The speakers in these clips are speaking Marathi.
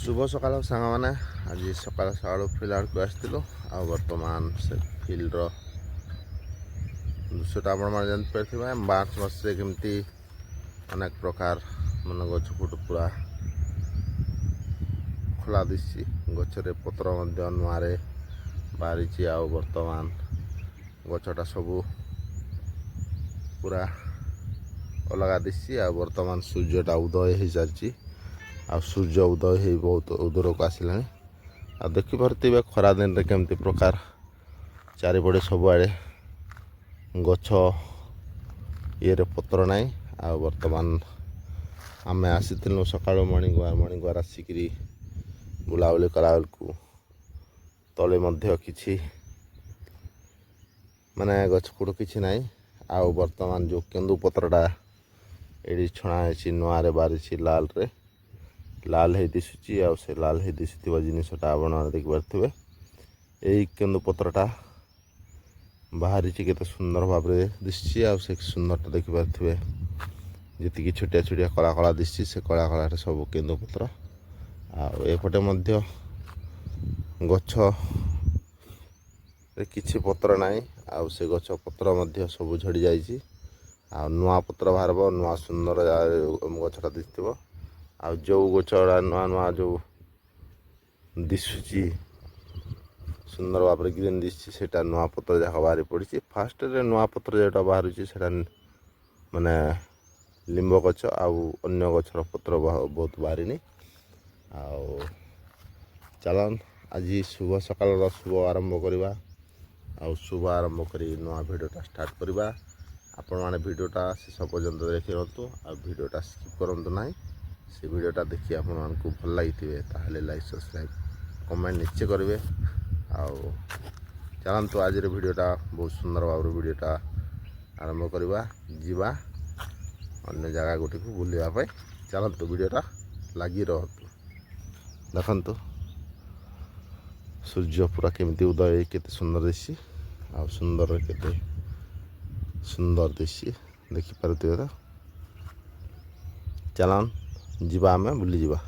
शुभ सकाल सांग मैंने आज सकाल सकाल फिल्ड आड़ को आसलु आ बर्तमान से फिल्डर दृश्यटा आपण मैंने जानते मार्च मासे केमती अनेक प्रकार मान गछ फुट पूरा खोला दिशी गचरे पत्र नुआरे बाहरी आ बर्तमान गछटा सबू पूरा अलग दिशी आ बर्तमान सूर्यटा उदय हो सारी आ सूर्य उदय हो बहुत दूर को आसला आ देखिपे खरा दिन में केमती प्रकार चारिपटे सबुआड़े गछ ये पत्र ना आ बर्तमान आम आसी सका मर्णिंग वार आसिक बुलाबुली कला बेलू तले कि माने गछफुट कि ना आ बर्तमान जो केन्दु पत्रटा ये छणाई नुआरे बाहरी लाल रे लाल है दिशुची आ से लाल है दिशुवा जिनसटा आपण देखिपे यही केन्दु पत्रटा बाहरी केते सुंदर भाव दिशि आ से सुंदरटा देखिपे जी छोटिया छोटिया कला कला दिशि से कला कला सब केन्दु पत्र आएपटे गछ किछि पत्र नाई आ से गछ पत्र सब झड़ी जाइए आ नुआ पत्र बाहर नुआ सुंदर गछटा दिशो आ जो गछड़ा नुआ नुआ जो दिशुची सुंदर भाव ग्रीन दिशि से नुआ पत्र जाक बाहरी पड़ी फास्ट नुआ पत्र जोटा बाहर से माने लिंब गछ अन्य गछर पत्र बहुत बाहरी चलन आज शुभ सकाल शुभ आरंभ करवा शुभ आरंभ कर नुआ भिडियोटा स्टार्ट करवा आपण मैंने भिडियोटा शेष पर्यंत देखी रुँ आ भिडियोटा स्किप करूँ ना से भिडियोटा देखिए आपण को भल लगी ताहले लाइक सब्सक्राइब कमेंट निश्चय करेंगे चलतु आज भिडियोटा बहुत सुंदर भाव भिडियोटा आरंभ करवा जीवा अन्य जगह गोटी को बुलवाई चलतु भिडियोटा लगी रहतु देखु सूर्य पूरा केमती उदय केते सुंदर दिशि आ सुंदर केते सुंदर दिशि देखिपे तो चलन जीवा आम बुली जीवा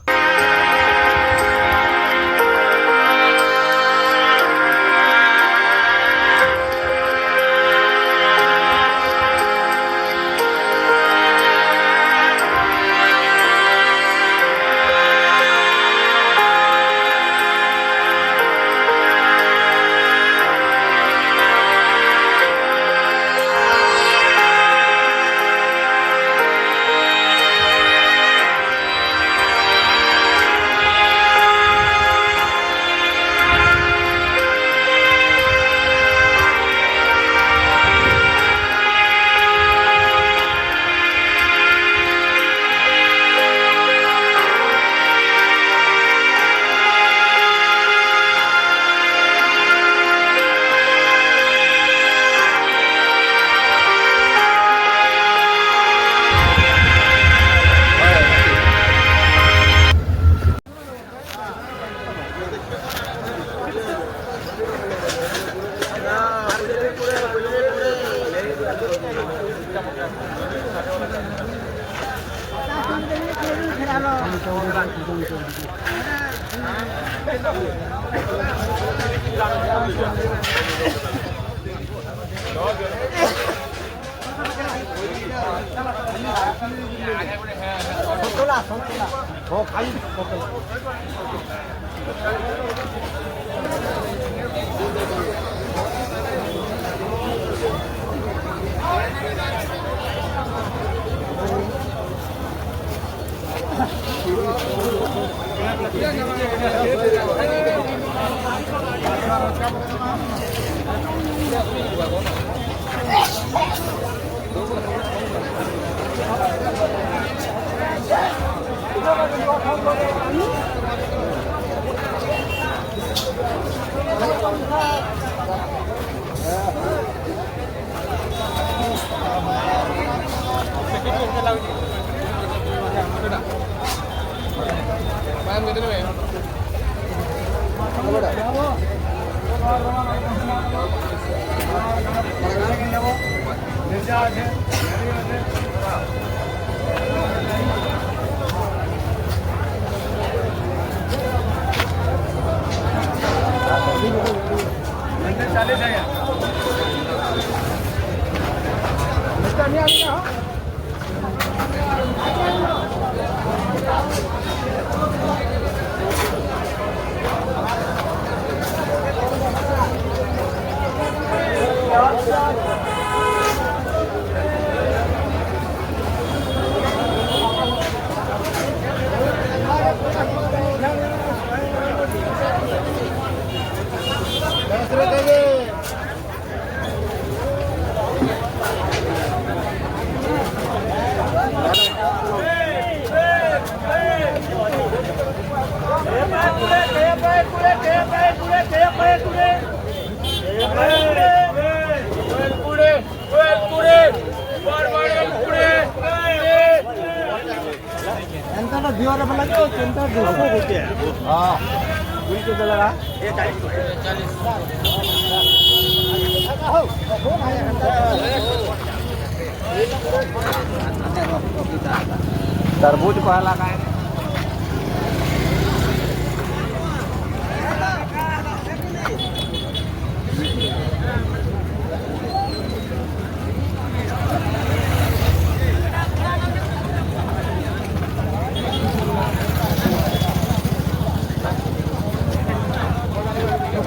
तरबूज पाहिला काय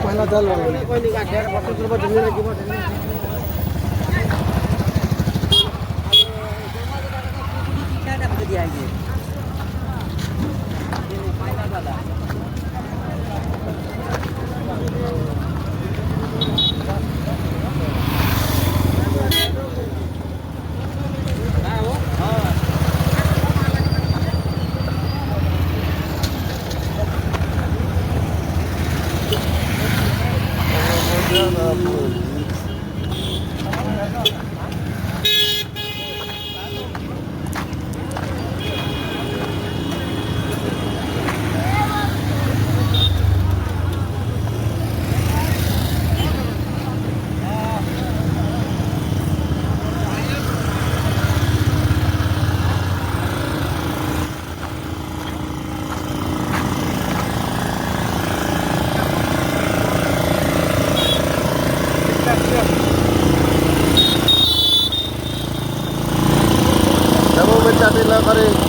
पहिला दल Kamu mencari lah kari.